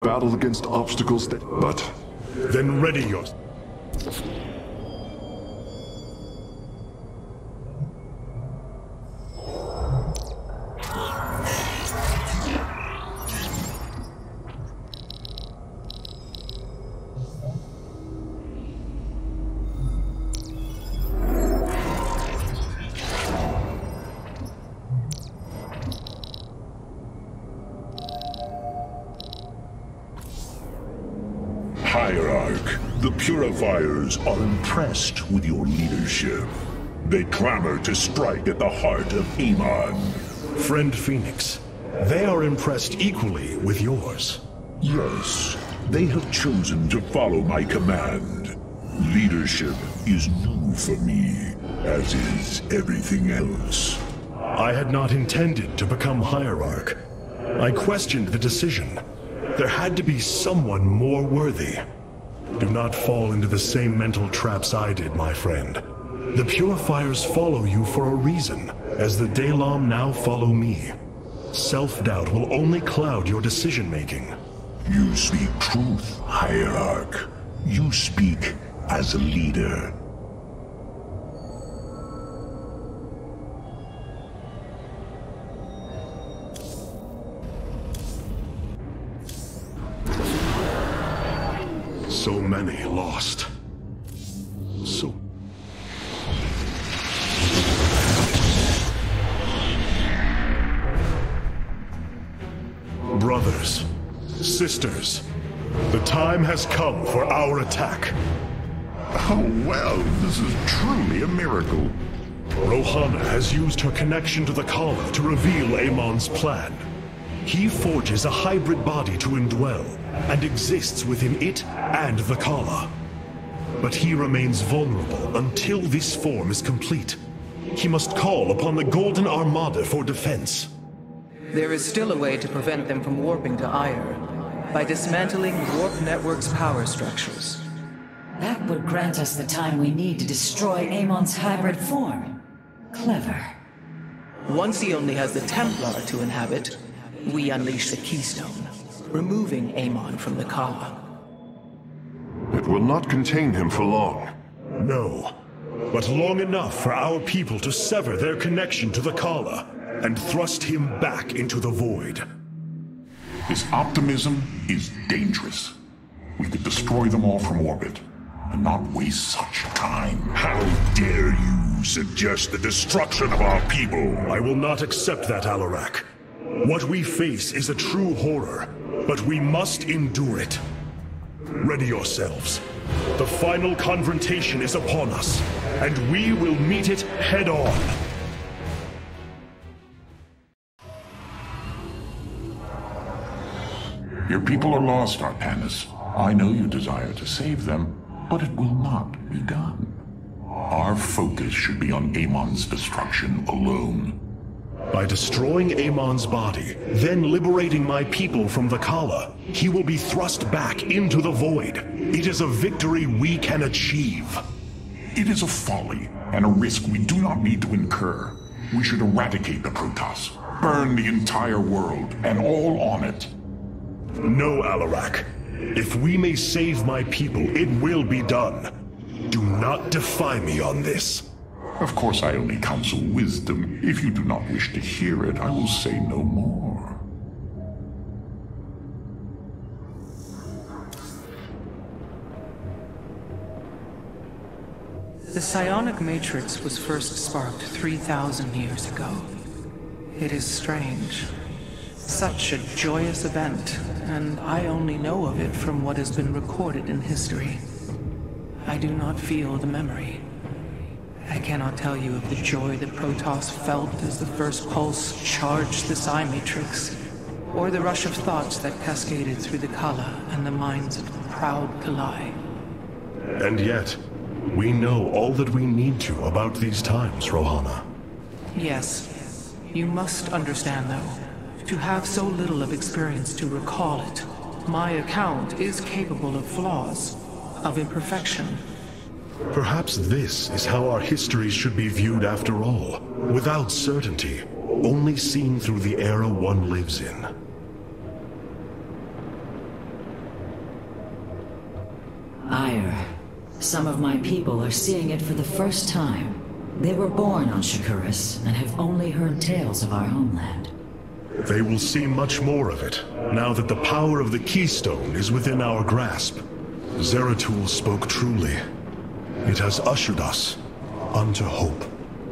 battle against obstacles that... But... Then ready your... Hierarch, the Purifiers are impressed with your leadership. They clamor to strike at the heart of Amon. Friend Phoenix, they are impressed equally with yours. Yes, they have chosen to follow my command. Leadership is new for me, as is everything else. I had not intended to become Hierarch. I questioned the decision. There had to be someone more worthy. Do not fall into the same mental traps I did, my friend. The Purifiers follow you for a reason, as the Daylom now follow me. Self-doubt will only cloud your decision-making. You speak truth, Hierarch. You speak as a leader. So many lost. So... Brothers, sisters, the time has come for our attack. Oh well, this is truly a miracle. Rohana has used her connection to the Kala to reveal Amon's plan. He forges a hybrid body to indwell, and exists within it and the Kala. But he remains vulnerable until this form is complete. He must call upon the Golden Armada for defense. There is still a way to prevent them from warping to Ire, by dismantling Warp Network's power structures. That would grant us the time we need to destroy Amon's hybrid form. Clever. Once he only has the Templar to inhabit, we unleash the Keystone, removing Amon from the Kala. It will not contain him for long. No, but long enough for our people to sever their connection to the Kala and thrust him back into the void. This optimism is dangerous. We could destroy them all from orbit, and not waste such time. How dare you suggest the destruction of our people? I will not accept that, Alarak. What we face is a true horror, but we must endure it. Ready yourselves. The final confrontation is upon us, and we will meet it head-on. Your people are lost, Arpanis. I know you desire to save them, but it will not be done. Our focus should be on Amon's destruction alone. By destroying Amon's body, then liberating my people from the Kala, he will be thrust back into the void. It is a victory we can achieve. It is a folly, and a risk we do not need to incur. We should eradicate the Protoss, burn the entire world, and all on it. No, Alarak. If we may save my people, it will be done. Do not defy me on this. Of course, I only counsel wisdom. If you do not wish to hear it, I will say no more. The psionic matrix was first sparked 3,000 years ago. It is strange. Such a joyous event, and I only know of it from what has been recorded in history. I do not feel the memory. I cannot tell you of the joy that Protoss felt as the first pulse charged the Psi Matrix, or the rush of thoughts that cascaded through the Kala and the minds of the proud Kalai. And yet, we know all that we need to about these times, Rohana. Yes. You must understand, though, to have so little of experience to recall it, my account is capable of flaws, of imperfection. Perhaps this is how our histories should be viewed after all, without certainty, only seen through the era one lives in. Ire. Some of my people are seeing it for the first time. They were born on Shakuras and have only heard tales of our homeland. They will see much more of it, now that the power of the Keystone is within our grasp. Zeratul spoke truly. It has ushered us unto hope.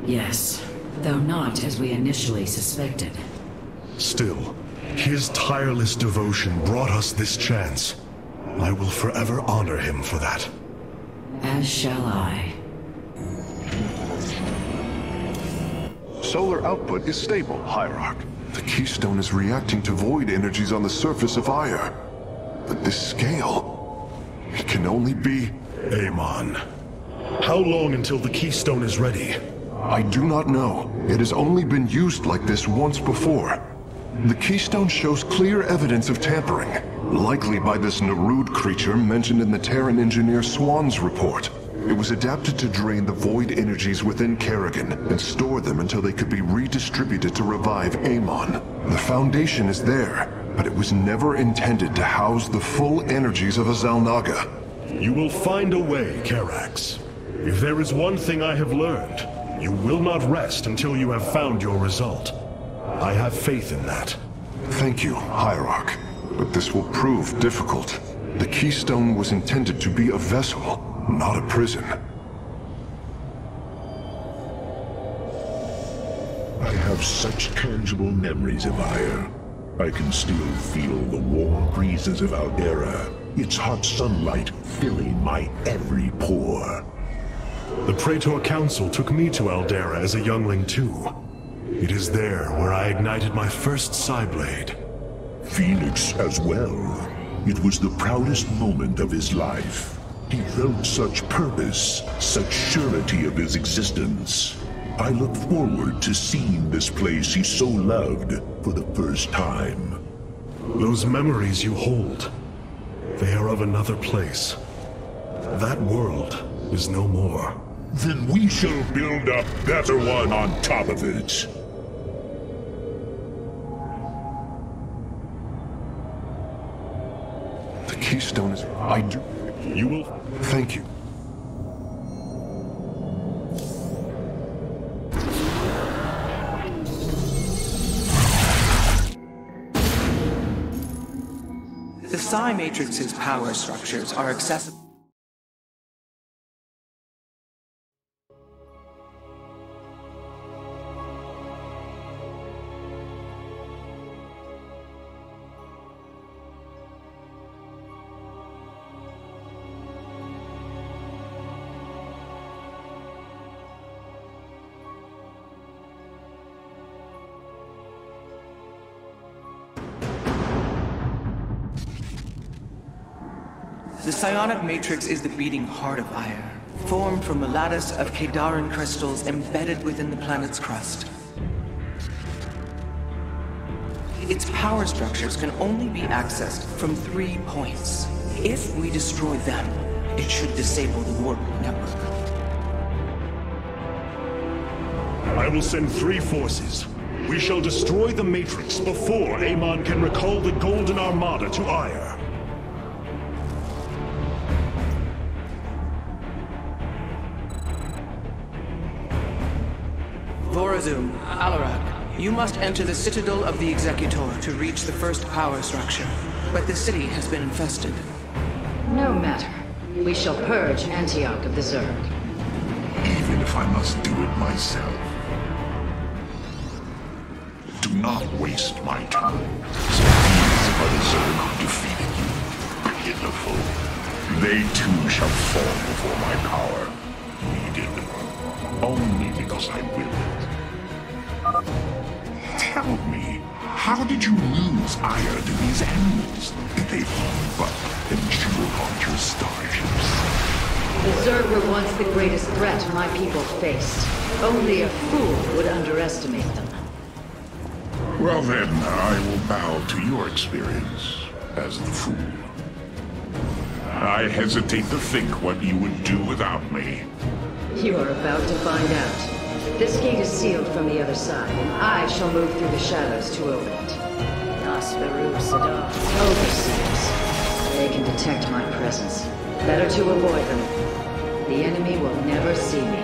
Yes, though not as we initially suspected. Still, his tireless devotion brought us this chance. I will forever honor him for that. As shall I. Solar output is stable, Hierarch. The Keystone is reacting to void energies on the surface of Ire. But this scale... it can only be... Amon. How long until the Keystone is ready? I do not know. It has only been used like this once before. The Keystone shows clear evidence of tampering, likely by this Narud creature mentioned in the Terran engineer Swan's report. It was adapted to drain the void energies within Kerrigan and store them until they could be redistributed to revive Amon. The foundation is there, but it was never intended to house the full energies of a Zalnaga. You will find a way, Karax. If there is one thing I have learned, you will not rest until you have found your result. I have faith in that. Thank you, Hierarch. But this will prove difficult. The Keystone was intended to be a vessel, not a prison. I have such tangible memories of Ire. I can still feel the warm breezes of Aldera, its hot sunlight filling my every pore. The Praetor Council took me to Aldera as a youngling too. It is there where I ignited my first Psyblade. Phoenix as well. It was the proudest moment of his life. He felt such purpose, such surety of his existence. I look forward to seeing this place he so loved for the first time. Those memories you hold, they are of another place. That world is no more. Then we shall build a better one on top of it. The Keystone is... I do... You will... Thank you. The Psi Matrix's power structures are accessible. The psionic matrix is the beating heart of Ire, formed from a lattice of Kadaran crystals embedded within the planet's crust. Its power structures can only be accessed from 3 points. If we destroy them, it should disable the warp network. I will send 3 forces. We shall destroy the Matrix before Amon can recall the Golden Armada to Ire. Vorazum, Alarak, you must enter the Citadel of the Executor to reach the first power structure. But the city has been infested. No matter. We shall purge Antioch of the Zerg. Even if I must do it myself. Do not waste my time. So these are the Zerg who defeated you. Pitiful. They too shall fall before my power. Needed. Only because I will it. Tell me, how did you lose Ire to these animals? Did they heap up and chew on your starships? The Zerg were once the greatest threat my people faced. Only a fool would underestimate them. Well then, I will bow to your experience as the fool. I hesitate to think what you would do without me. You are about to find out. This gate is sealed from the other side, and I shall move through the shadows to open it. Overseers. They can detect my presence. Better to avoid them. The enemy will never see me.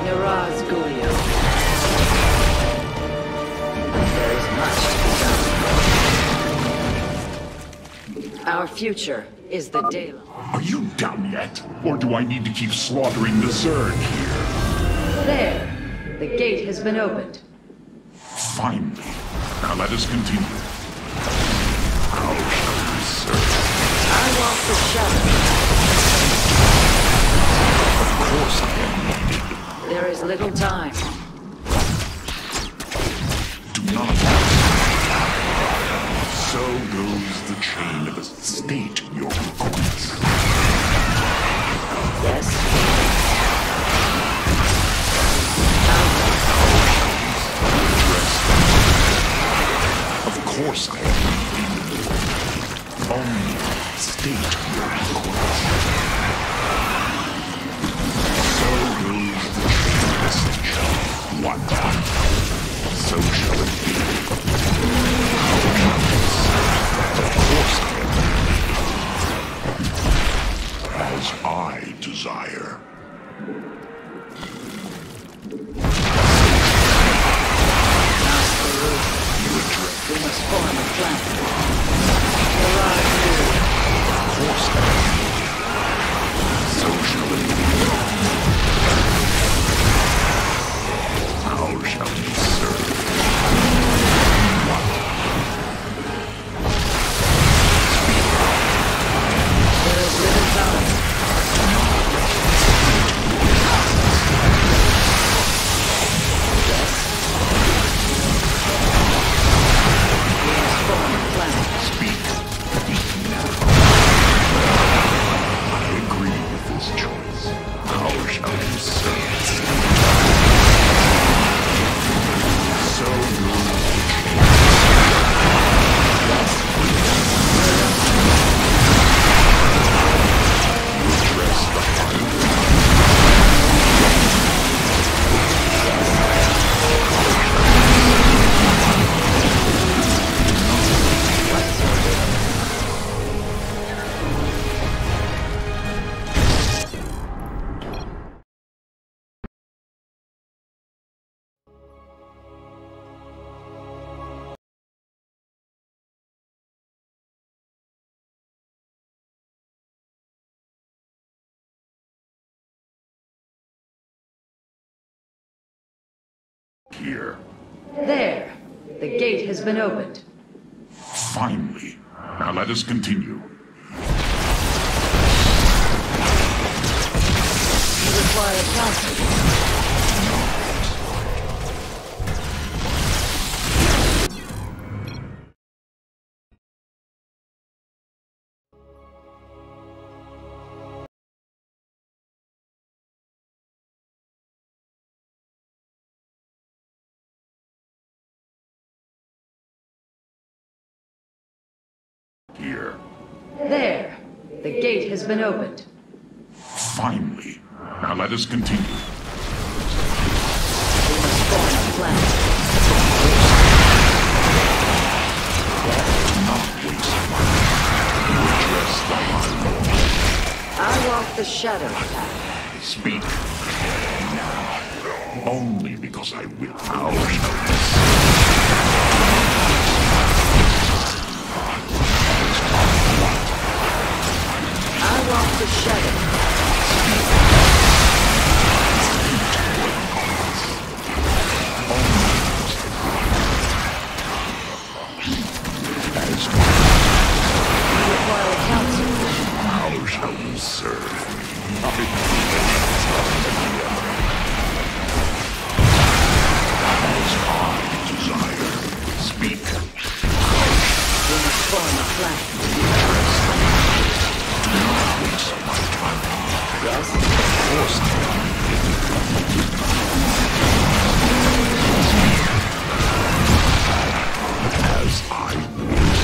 Niraz Gulio. There is much to be done. Our future is the daylight. Are you done yet? Or do I need to keep slaughtering the Zerg here? There! The gate has been opened. Finally. Now let us continue. How shall we serve? I walk the shadow. Of course I am needed. There is little time. Do not. So goes the chain of a state your request. Yes? Of course I am needed. Only state your request. So goes the message. What? So shall it be. How shall it serve? Of course I am. As I desire. We must form a plan. Arrive here. Of course I am. So shall it be. How shall we serve? There is little time. Yes? We must form a plan. Speak. Now. I agree with this choice. How shall we serve? So goes the chain. Redress the heart. Here. There! The gate has been opened. Finally. Now let us continue. You require counsel. Here. There! The gate has been opened. Finally. Now let us continue. We must form a plan. Do not waste time. Redress the heart. I walk the shadow path. Speak. Now. Only because I will. How shall we serve? I walk the shadow. As We require counsel. how shall we serve? As I desire. Speak. We must form a plan. Do not waste my time. Yes? Of course I am. As I will.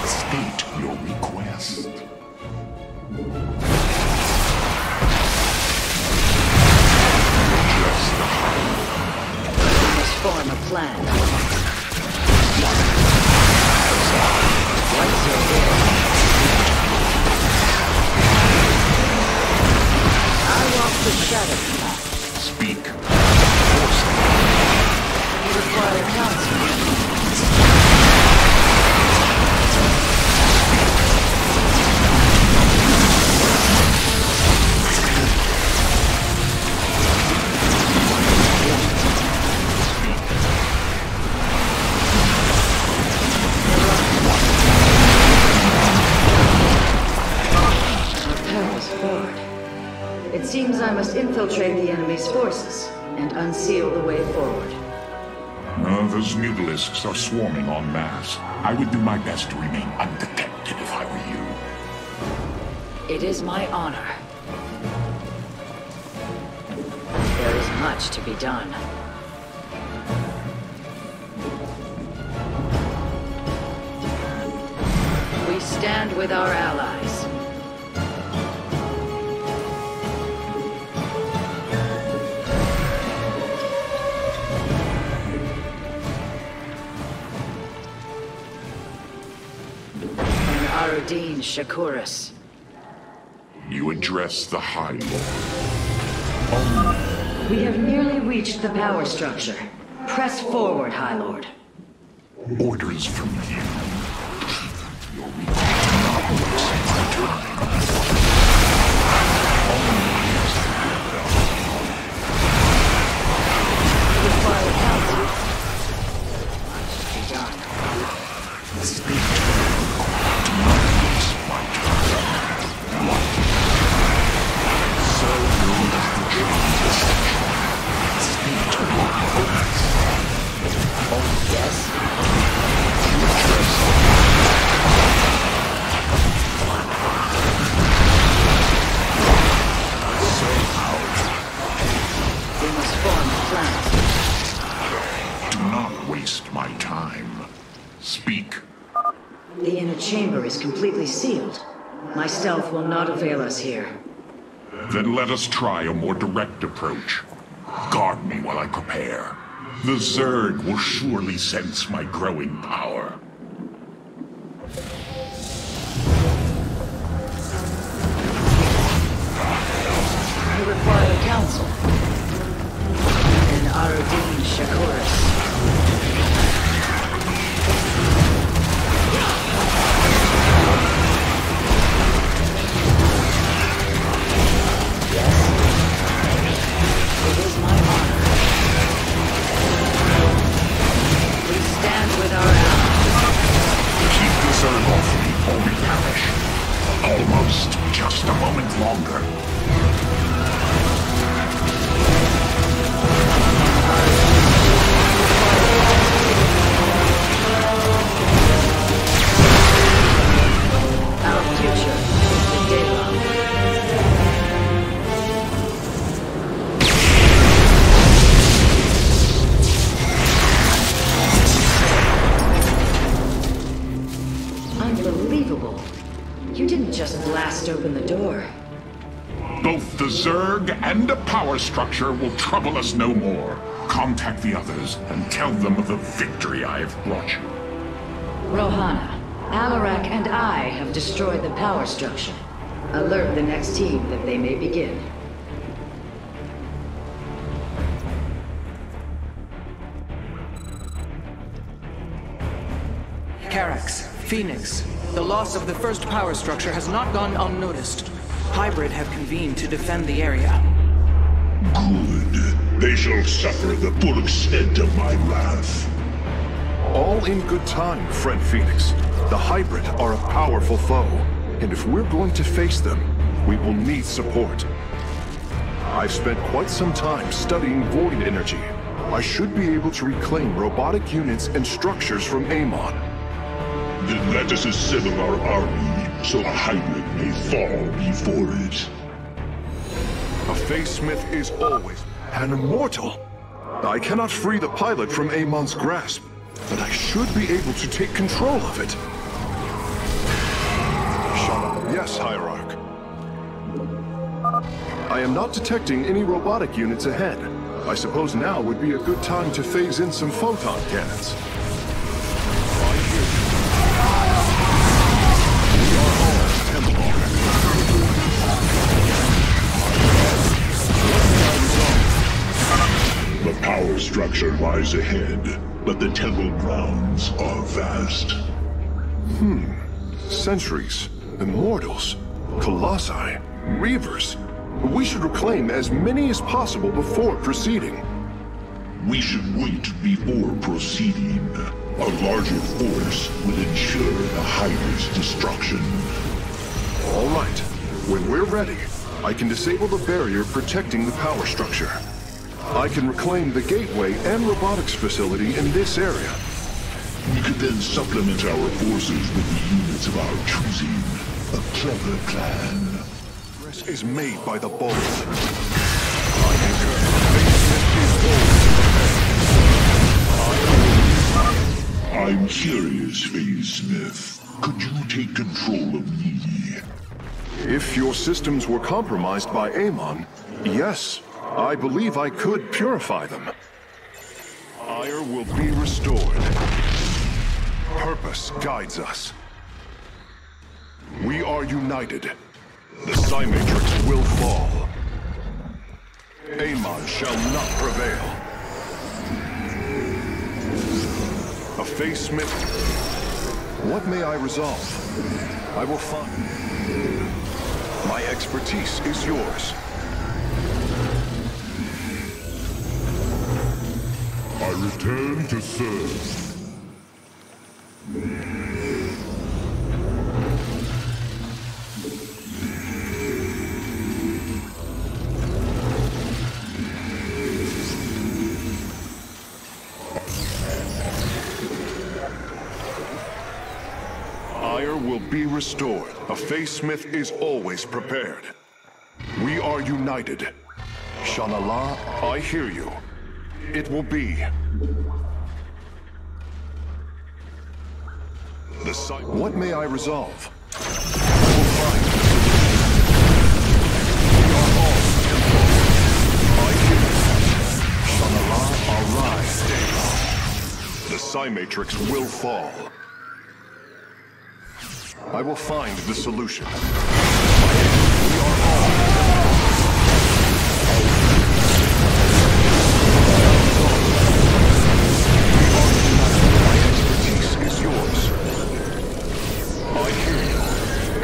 State your request. Address the heart. We must form a plan. What's your will? seems I must infiltrate the enemy's forces and unseal the way forward. Those mutalisks are swarming en masse. I would do my best to remain undetected if I were you. It is my honor. There is much to be done. We stand with our allies. Arudin Shakuris. You address the High Lord. We have nearly reached the power structure. Press forward, High Lord. Orders from you. Your weak not waste my time. Require counsel. Much to be done. Speak to me. Do not waste my time. So will the changes. Speak to me. Oh, yes? We must form a plan. Do not waste my time. Speak. The inner chamber is completely sealed. My stealth will not avail us here. Then let us try a more direct approach. Guard me while I prepare. The Zerg will surely sense my growing power. You require counsel. And Arudin Shakuris. It is my honor. We stand with our allies. Keep the Zerg off me or we perish. Almost. Just a moment longer. Our future is in Daylon. Unbelievable. You didn't just blast open the door. Both the Zerg and a power structure will trouble us no more. Contact the others and tell them of the victory I have brought you. Rohana, Alarak and I have destroyed the power structure. Alert the next team that they may begin. Carax, Phoenix, the loss of the first power structure has not gone unnoticed. Hybrid have convened to defend the area. Good. They shall suffer the full extent of my wrath. All in good time, friend Phoenix. The Hybrid are a powerful foe, and if we're going to face them, we will need support. I've spent quite some time studying void energy. I should be able to reclaim robotic units and structures from Amon. Then let us assemble our army, so a Hybrid may fall before it. A Phase Smith is always an immortal. I cannot free the pilot from Amon's grasp, but I should be able to take control of it. Yes, Hierarch. I am not detecting any robotic units ahead. I suppose now would be a good time to phase in some photon cannons. The power structure lies ahead, but the temple grounds are vast. Sentries, Immortals, Colossi, Reavers. We should reclaim as many as possible before proceeding. We should wait before proceeding. A larger force would ensure the Hybrid's destruction. All right. When we're ready, I can disable the barrier protecting the power structure. I can reclaim the gateway and robotics facility in this area. We could then supplement our forces with the units of our choosing. A clever plan. Progress is made by the bold. I'm curious, Phase Smith. Could you take control of me? If your systems were compromised by Amon, yes, I believe I could purify them. Ire will be restored. Purpose guides us. We are united. The Psy-Matrix will fall. Amon shall not prevail. A Phase Smith. What may I resolve? I will find. My expertise is yours. I return to serve. Ire will be restored. A Phase Smith is always prepared. We are united. Shanala, I hear you. It will be. What may I resolve? I will find. We are all I hear you. Shanala, arise. The Psy-Matrix will fall. I will find the solution. We are all. My expertise is yours. I hear you.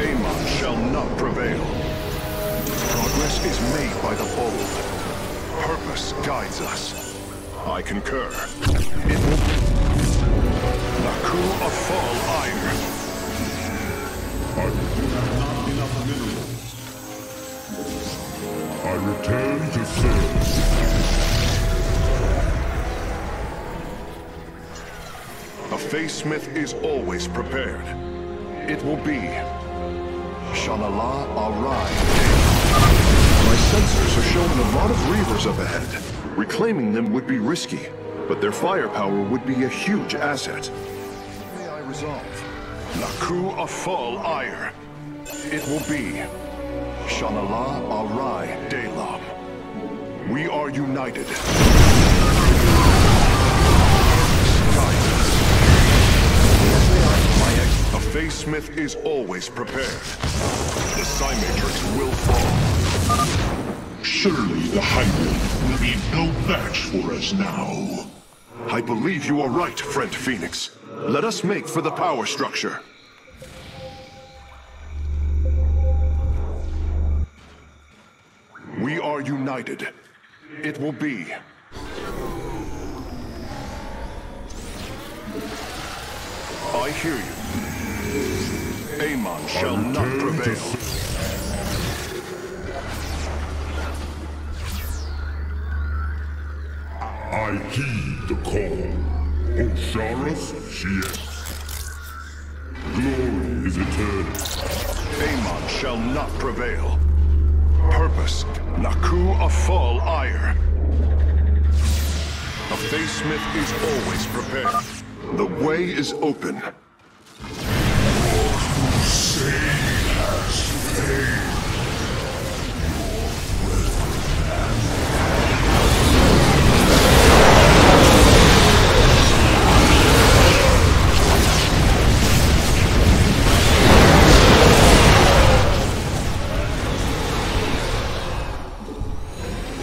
Amon shall not prevail. Progress is made by the bold. Purpose guides us. I concur. It will be Naku of Fall Ire. Not enough minerals. I return to serve. A Phase Smith is always prepared. It will be. Shanala Arai. My sensors are showing a lot of Reavers up ahead. Reclaiming them would be risky, but their firepower would be a huge asset. May I resolve? Naku Afal Ire. It will be. Shanala Arai Delam. We are united. A Phase Smith is always prepared. The Psy-Matrix will fall. Surely the Hybrid will be no match for us now. I believe you are right, friend Phoenix. Let us make for the power structure. We are united. It will be. I hear you. Amon shall not prevail. I heed the call. Osharis, she is. Glory is eternal. Amon shall not prevail. Purpose, Naku Afal Ire. A Phase Smith is always prepared. The way is open. Your crusade has failed.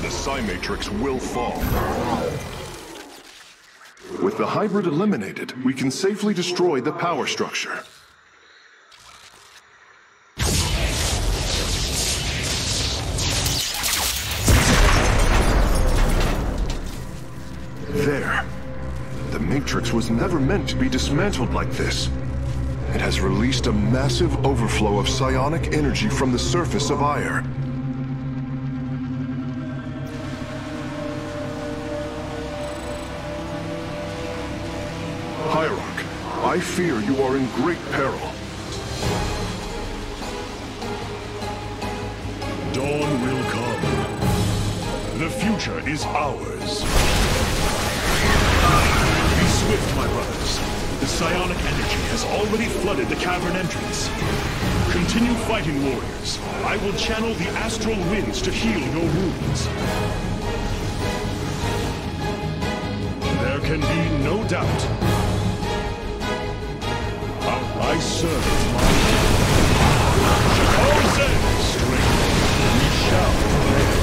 The Psy-Matrix will fall. With the hybrid eliminated, we can safely destroy the power structure. There. The Matrix was never meant to be dismantled like this. It has released a massive overflow of psionic energy from the surface of Ire. I fear you are in great peril. Dawn will come. The future is ours. Be swift, my brothers. The psionic energy has already flooded the cavern entrance. Continue fighting, warriors. I will channel the astral winds to heal your wounds. There can be no doubt. I serve my strength. We shall prevail.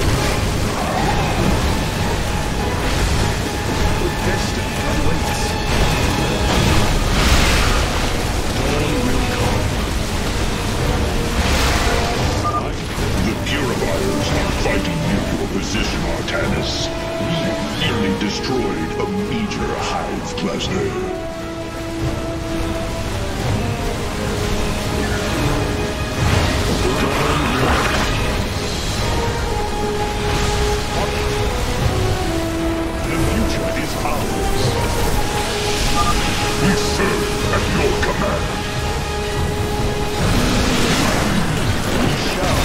The destiny awaits. Dawn will come. The Purifiers are fighting near your position, Artanis. We nearly destroyed a major hive cluster. We serve at your command. We shall.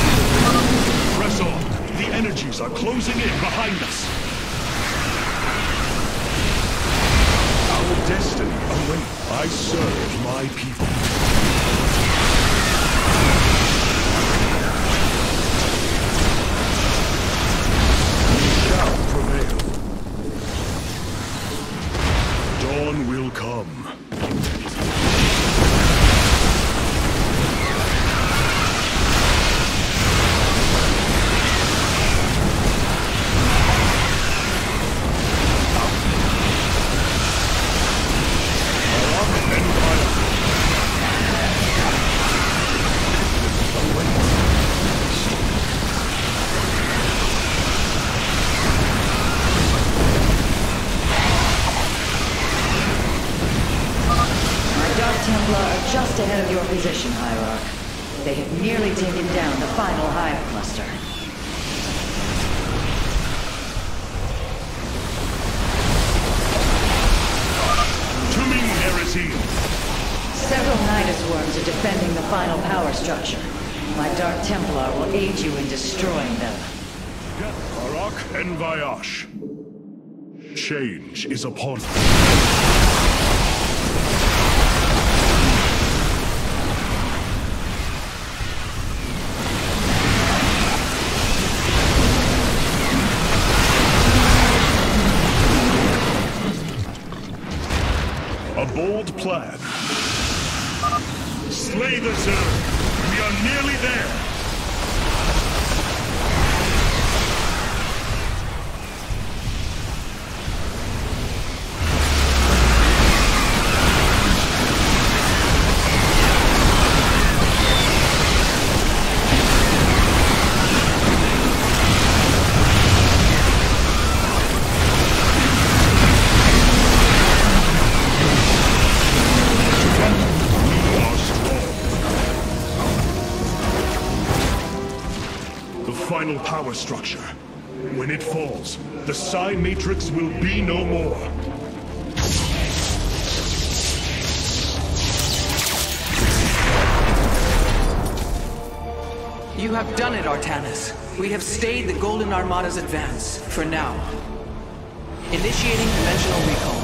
Press on. The energies are closing in behind us. Our destiny awaits. I serve my people. We shall prevail. Dawn will come. Just ahead of your position, Hierarch. They have nearly taken down the final hive cluster. To me, Heresy! Several Nidus worms are defending the final power structure. My Dark Templar will aid you in destroying them. Arak and Vayash. Change is upon us. A bold plan. Slay the Zerg. We are nearly there. Final power structure. When it falls, the Psi Matrix will be no more. You have done it, Artanis. We have stayed the Golden Armada's advance, for now. Initiating dimensional recall.